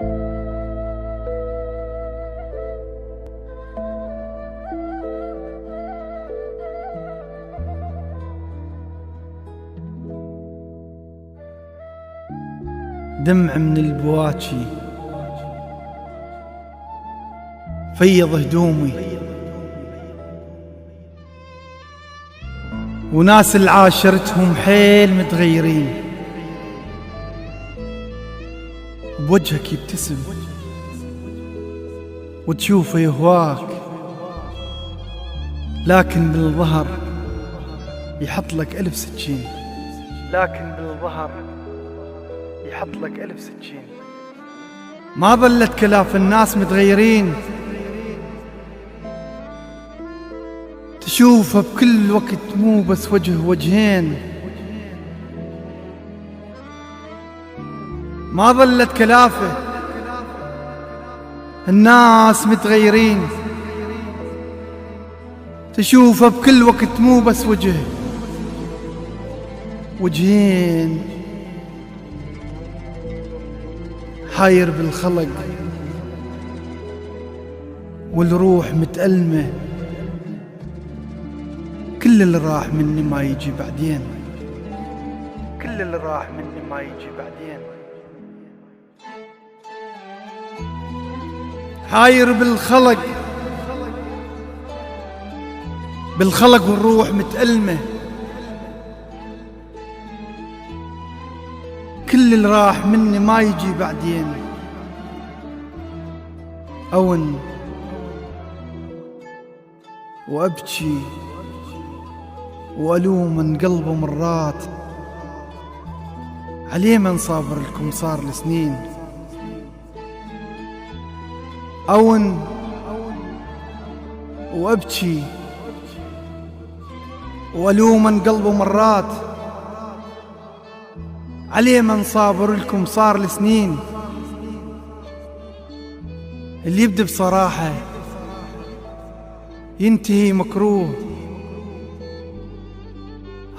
دمع من البواكي فيض هدومي، وناس العاشرتهم حيل متغيرين، بوجهك يبتسم وتشوفه يهواك، لكن بالظهر يحط لك 1000 سكين، لكن بالظهر يحط لك 1000 سكين. ما ظلت كلاف الناس متغيرين، تشوفه بكل وقت مو بس وجه وجهين. ما ظلت كلافه الناس متغيرين، تشوفه بكل وقت مو بس وجه وجهين. حاير بالخلق والروح متألمة، كل اللي راح مني ما يجي بعدين، كل اللي راح مني ما يجي بعدين. حاير بالخلق والروح متألمة، كل اللي راح مني ما يجي بعدين. أون وأبكي وألوم من قلبه مرات، عليه من صابر لكم صار لسنين. أون وأبكي وألوم من قلبه مرات، عليه من صابر لكم صار لسنين. اللي يبدأ بصراحة ينتهي مكروه،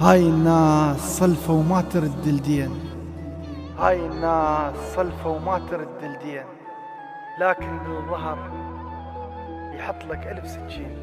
هاي الناس صلفة وما ترد الدين، هاي الناس صلفة وما ترد الدين، لكن بالظهر يحط لك 1000 سكين.